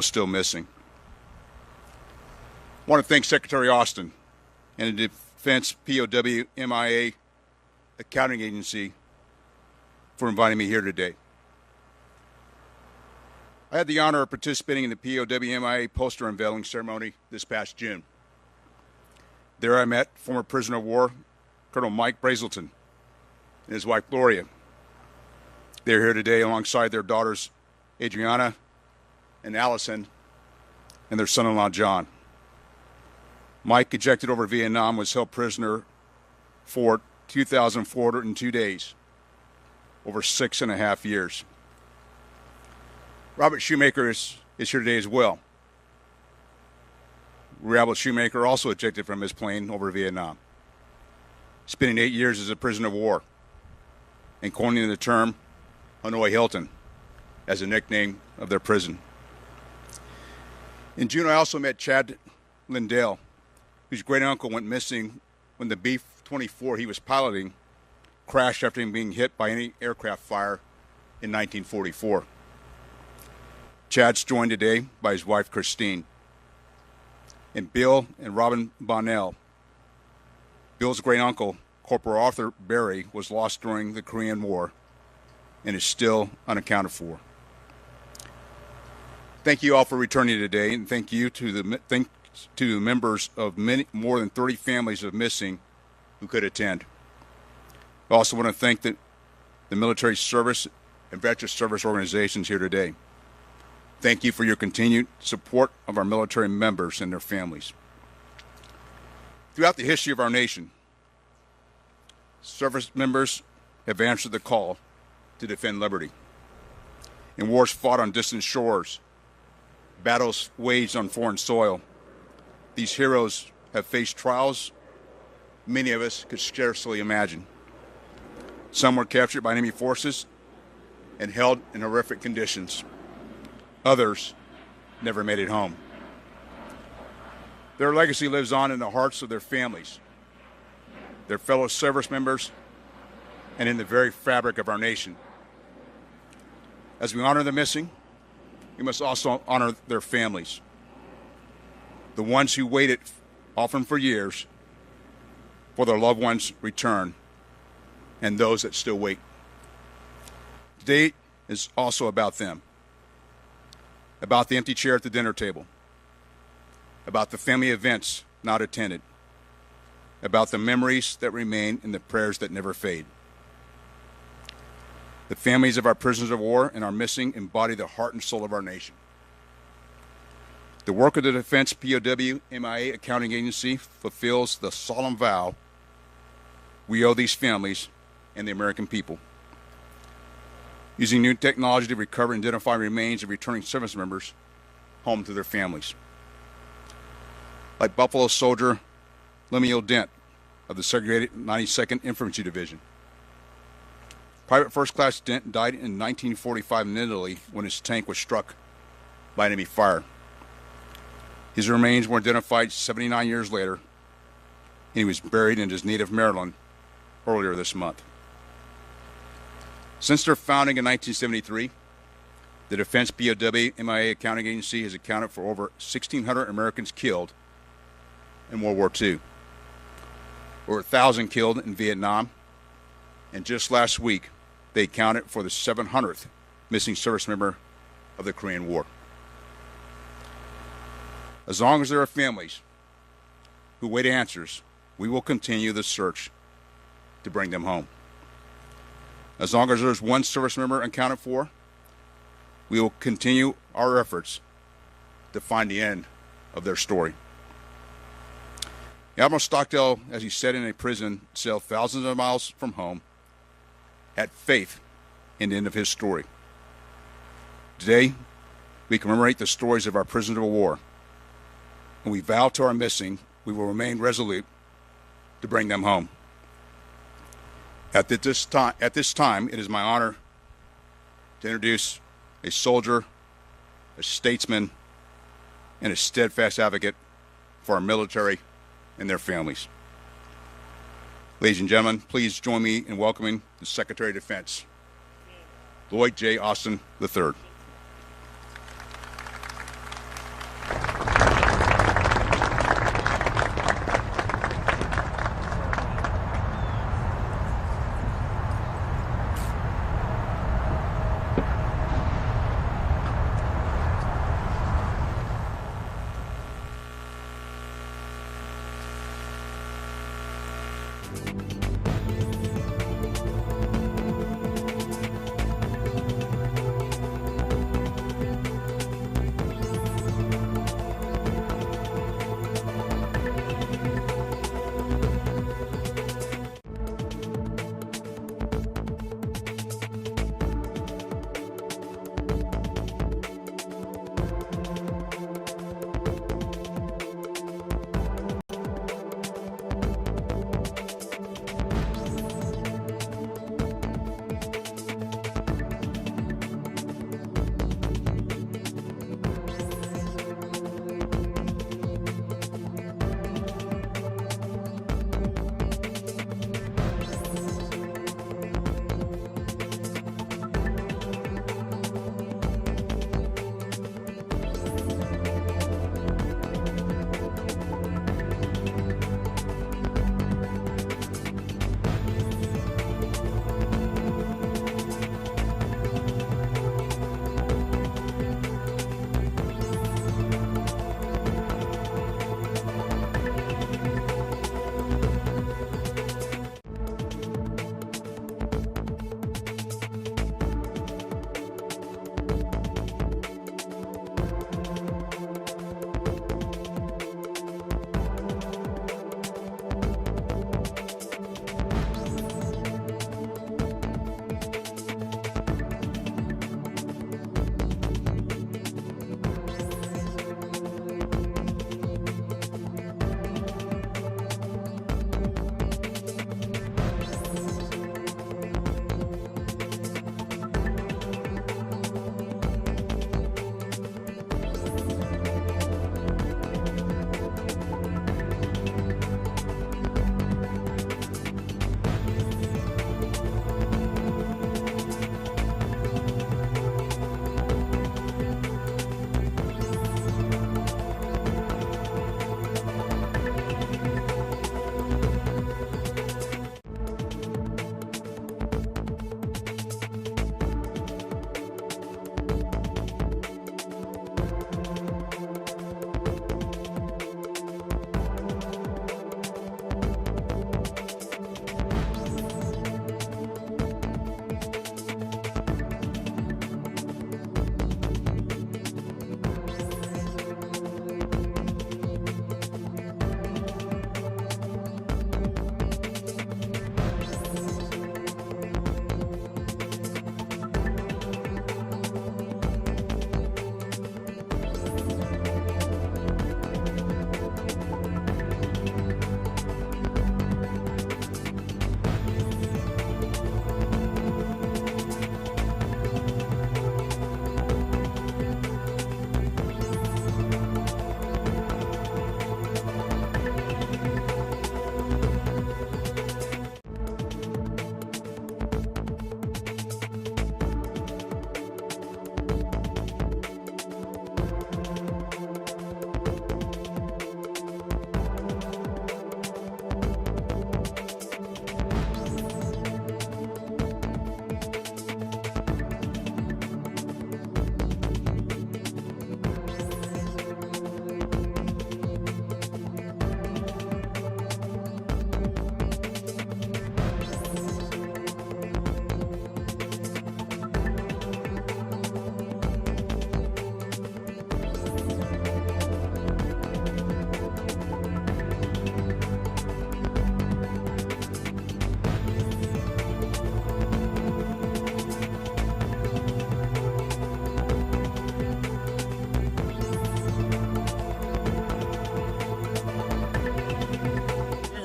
still missing. I want to thank Secretary Austin and the Defense POW MIA Accounting Agency for inviting me here today. I had the honor of participating in the POW MIA poster unveiling ceremony this past June. There I met former prisoner of war Colonel Mike Brazelton and his wife Gloria. They're here today alongside their daughters Adriana and Allison and their son-in-law John. Mike, ejected over Vietnam, was held prisoner for 2,402 days, over 6.5 years. Robert Shoemaker is here today as well. Robert Shoemaker also ejected from his plane over Vietnam, spending 8 years as a prisoner of war and coining the term Hanoi Hilton as a nickname of their prison. In June, I also met Chad Lindell, whose great uncle went missing when the B-24 he was piloting crashed after him being hit by an aircraft fire in 1944. Chad's joined today by his wife Christine. And Bill and Robin Bonnell. Bill's great uncle, Corporal Arthur Berry, was lost during the Korean War and is still unaccounted for. Thank you all for returning today, and thank you to the members of more than 30 families of missing who could attend. I also want to thank the military service and veteran service organizations here today. Thank you for your continued support of our military members and their families. Throughout the history of our nation, service members have answered the call to defend liberty. In wars fought on distant shores, battles waged on foreign soil, these heroes have faced trials many of us could scarcely imagine. Some were captured by enemy forces and held in horrific conditions. Others never made it home. Their legacy lives on in the hearts of their families, their fellow service members, and in the very fabric of our nation. As we honor the missing, we must also honor their families, the ones who waited, often for years, for their loved ones' return, and those that still wait. Today is also about them, about the empty chair at the dinner table, about the family events not attended, about the memories that remain and the prayers that never fade. The families of our prisoners of war and our missing embody the heart and soul of our nation. The work of the Defense POW MIA Accounting Agency fulfills the solemn vow we owe these families and the American people. Using new technology to recover and identify remains of returning service members home to their families. Like Buffalo soldier Lemuel Dent of the segregated 92nd Infantry Division. Private First Class Dent died in 1945 in Italy when his tank was struck by enemy fire. His remains were identified 79 years later, and he was buried in his native Maryland earlier this month. Since their founding in 1973, the Defense POW MIA Accounting Agency has accounted for over 1,600 Americans killed in World War II, over 1,000 killed in Vietnam, and just last week, they accounted for the 700th missing service member of the Korean War. As long as there are families who wait answers, we will continue the search to bring them home. As long as there's one service member accounted for, we will continue our efforts to find the end of their story. Admiral Stockdale, as he said in a prison cell thousands of miles from home, had faith in the end of his story. Today, we commemorate the stories of our prisoners of war, and we vow to our missing we will remain resolute to bring them home. At this time, it is my honor to introduce a soldier, a statesman, and a steadfast advocate for our military and their families. Ladies and gentlemen, please join me in welcoming the Secretary of Defense, Lloyd J. Austin III.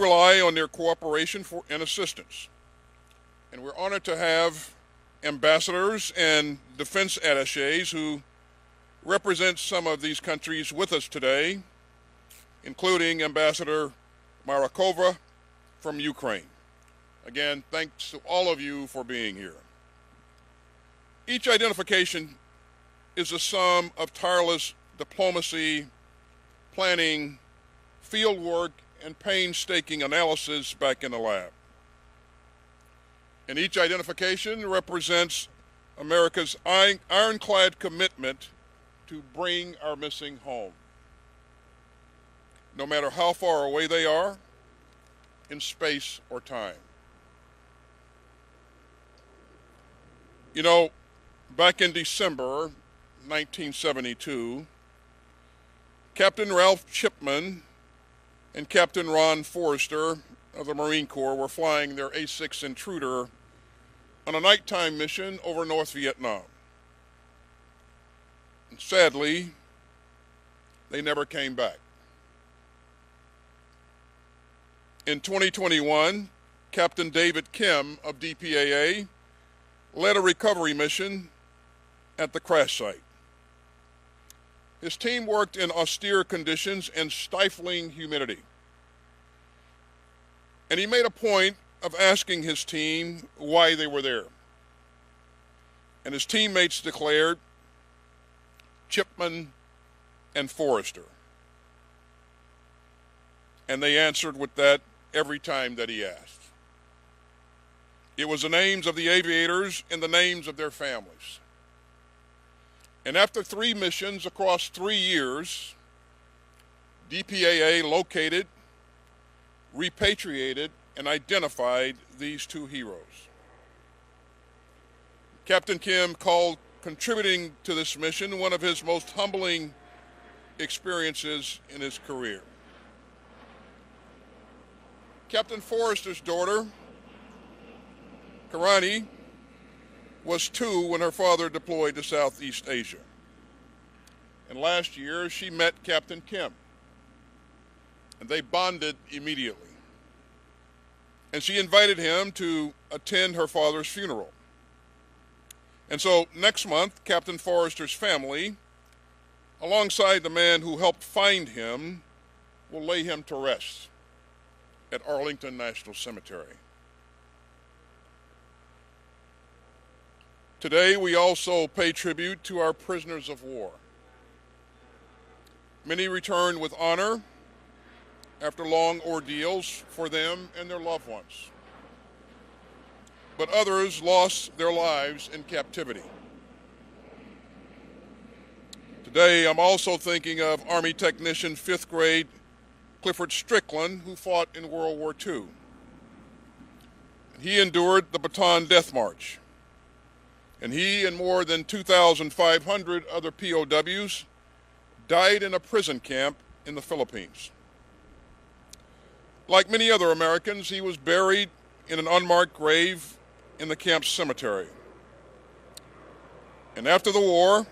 rely on their cooperation and assistance. And we're honored to have ambassadors and defense attachés who represent some of these countries with us today, including Ambassador Marakova from Ukraine. Again, thanks to all of you for being here. Each identification is a sum of tireless diplomacy, planning, field work, and painstaking analysis back in the lab. And each identification represents America's ironclad commitment to bring our missing home. No matter how far away they are, in space or time. You know, back in December 1972, Captain Ralph Chipman and Captain Ron Forrester of the Marine Corps were flying their A-6 Intruder on a nighttime mission over North Vietnam. And sadly, they never came back. In 2021, Captain David Kim of DPAA led a recovery mission at the crash site. His team worked in austere conditions and stifling humidity. And he made a point of asking his team why they were there. And his teammates declared Chipman and Forrester. And they answered with that every time that he asked. It was the names of the aviators and the names of their families. And after 3 missions across 3 years, DPAA located, repatriated, and identified these 2 heroes. Captain Kim called contributing to this mission one of his most humbling experiences in his career. Captain Forrester's daughter, Karani, was 2 when her father deployed to Southeast Asia. And last year, she met Captain Kim, and they bonded immediately. And she invited him to attend her father's funeral. And so next month, Captain Forrester's family, alongside the man who helped find him, will lay him to rest at Arlington National Cemetery. Today, we also pay tribute to our prisoners of war. Many returned with honor after long ordeals for them and their loved ones. But others lost their lives in captivity. Today, I'm also thinking of Army Technician 5th grade Clifford Strickland, who fought in World War II. He endured the Bataan Death March. And he and more than 2,500 other POWs died in a prison camp in the Philippines. Like many other Americans, he was buried in an unmarked grave in the camp cemetery. And after the war,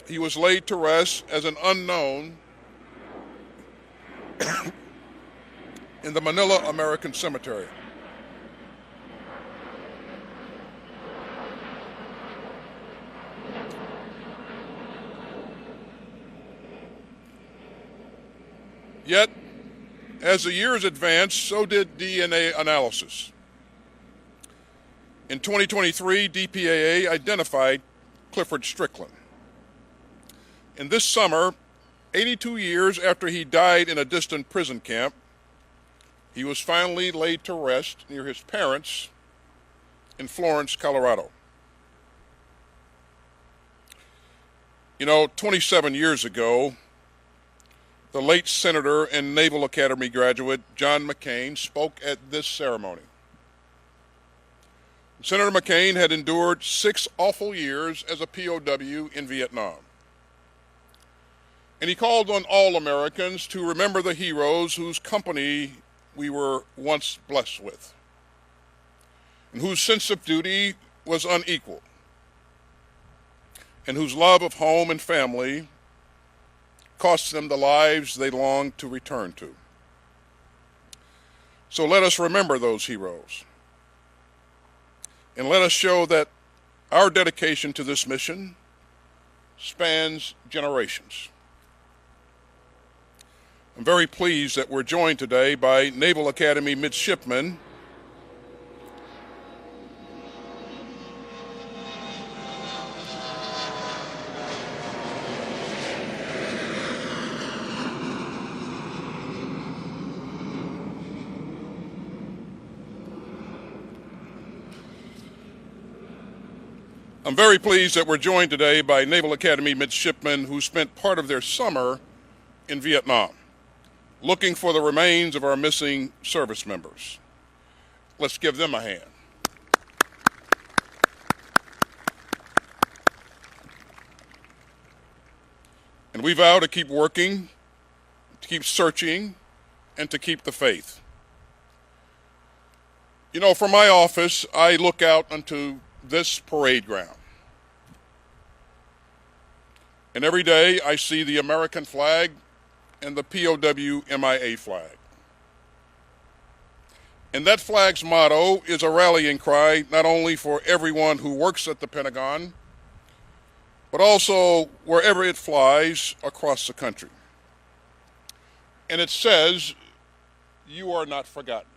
he was laid to rest as an unknown in the Manila American Cemetery. Yet, as the years advanced, so did DNA analysis. In 2023, DPAA identified Clifford Strickland. And this summer, 82 years after he died in a distant prison camp, he was finally laid to rest near his parents in Florence, Colorado. You know, 27 years ago, the late Senator and Naval Academy graduate John McCain spoke at this ceremony. Senator McCain had endured 6 awful years as a POW in Vietnam. And he called on all Americans to remember the heroes whose company we were once blessed with, and whose sense of duty was unequaled, and whose love of home and family cost them the lives they longed to return to. So let us remember those heroes. And let us show that our dedication to this mission spans generations. I'm very pleased that we're joined today by Naval Academy midshipmen I'm very pleased that we're joined today by Naval Academy midshipmen who spent part of their summer in Vietnam. looking for the remains of our missing service members. Let's give them a hand. And we vow to keep working, to keep searching, and to keep the faith. You know, from my office, I look out onto this parade ground. And every day I see the American flag and the POW MIA flag. And that flag's motto is a rallying cry not only for everyone who works at the Pentagon, but also wherever it flies across the country. And it says, "You are not forgotten."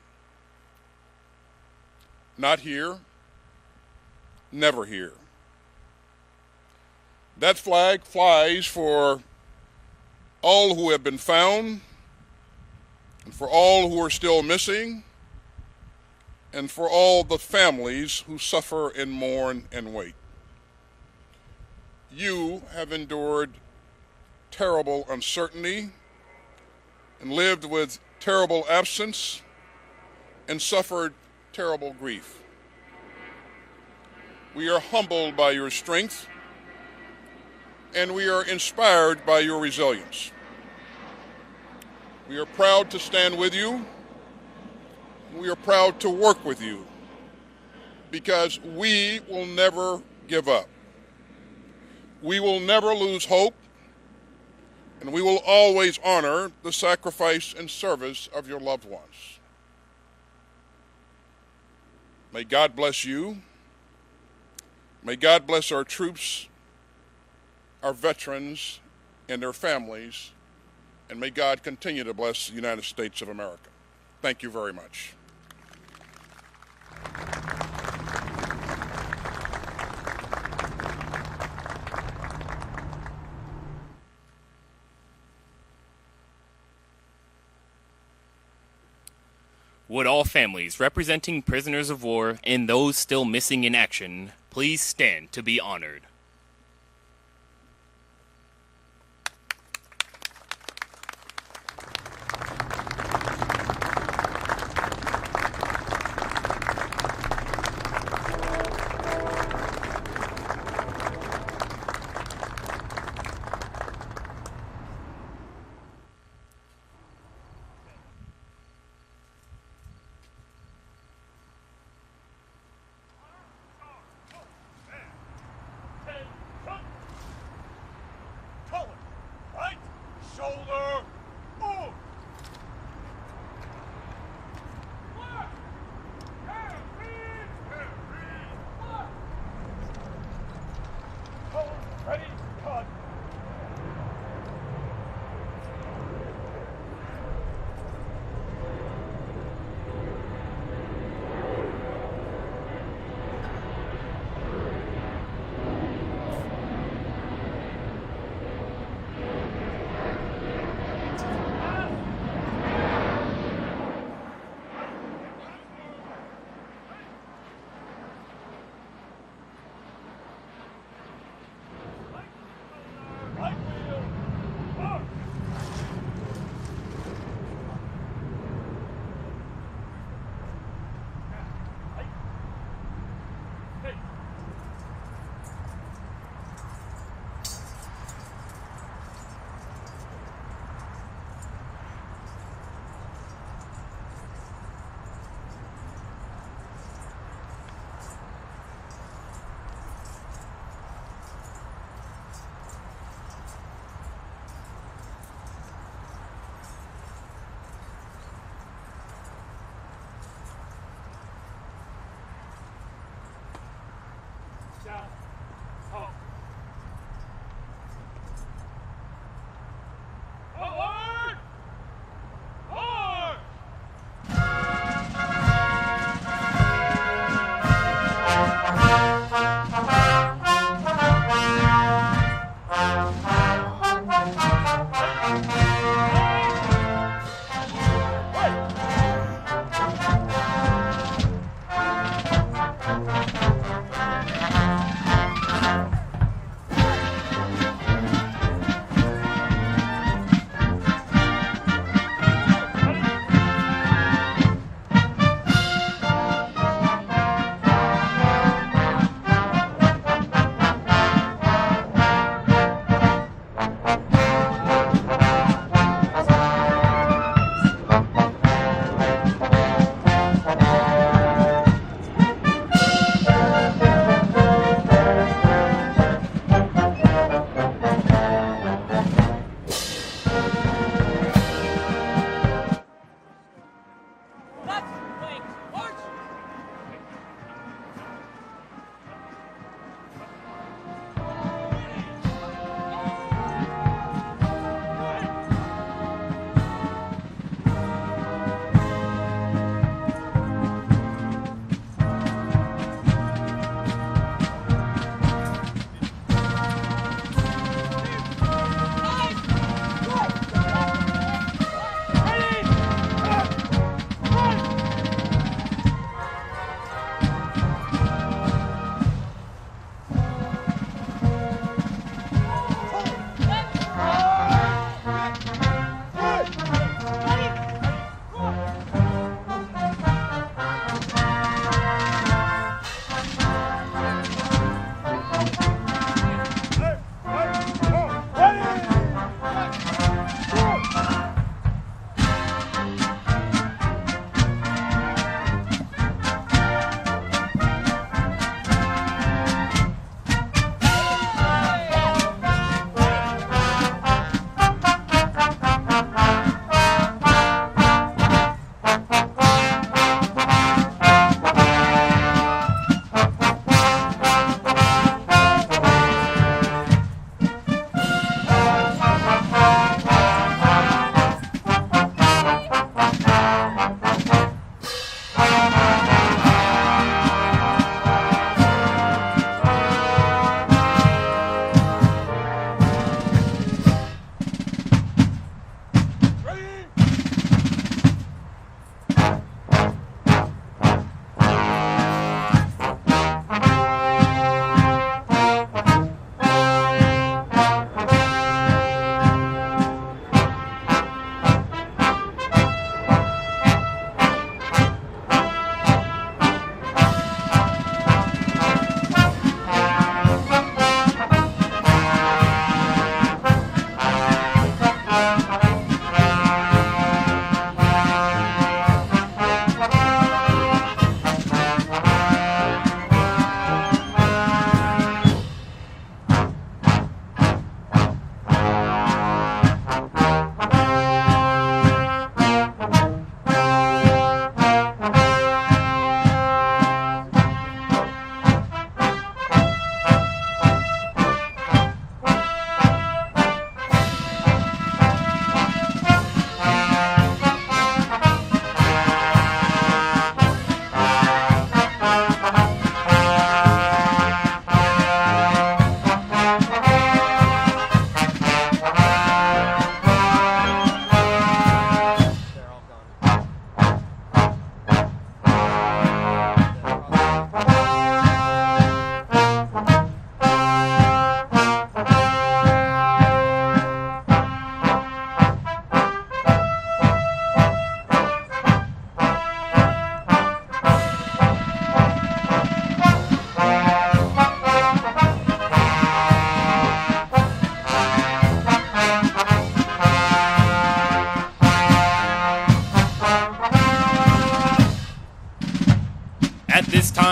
Not here, never here. That flag flies for all who have been found, and for all who are still missing, and for all the families who suffer and mourn and wait. You have endured terrible uncertainty and lived with terrible absence and suffered terrible grief. We are humbled by your strength, and we are inspired by your resilience. We are proud to stand with you. We are proud to work with you because we will never give up. We will never lose hope, and we will always honor the sacrifice and service of your loved ones. May God bless you. May God bless our troops, our veterans, and their families, and may God continue to bless the United States of America. Thank you very much. Would all families representing prisoners of war and those still missing in action please stand to be honored?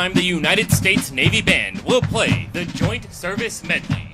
time, the United States Navy Band will play the Joint Service Medley.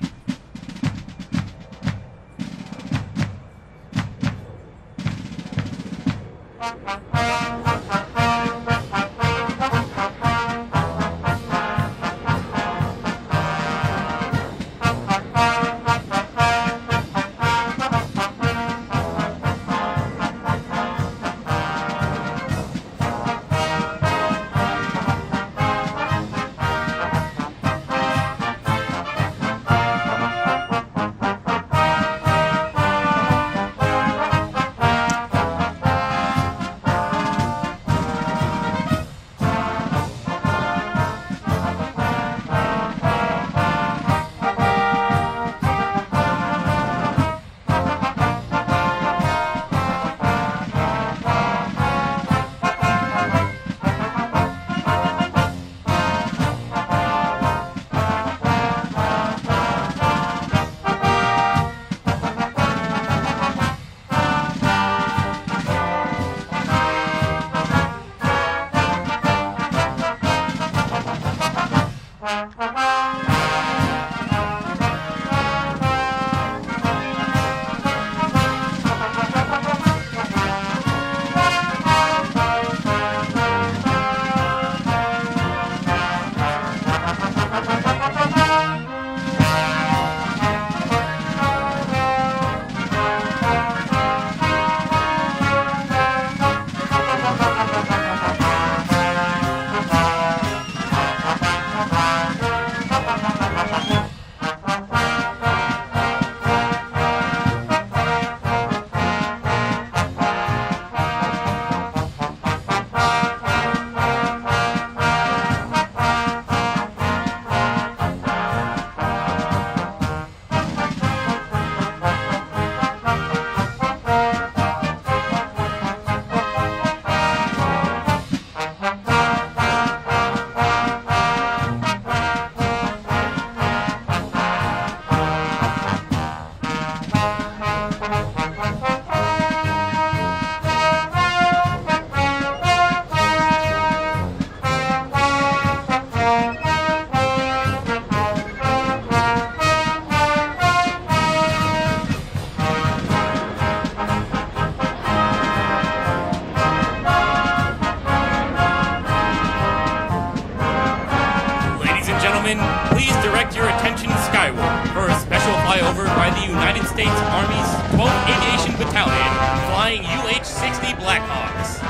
Please direct your attention skyward for a special flyover by the United States Army's 12th Aviation Battalion flying UH-60 Blackhawks.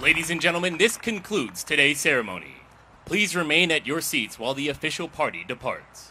Ladies and gentlemen, this concludes today's ceremony. Please remain at your seats while the official party departs.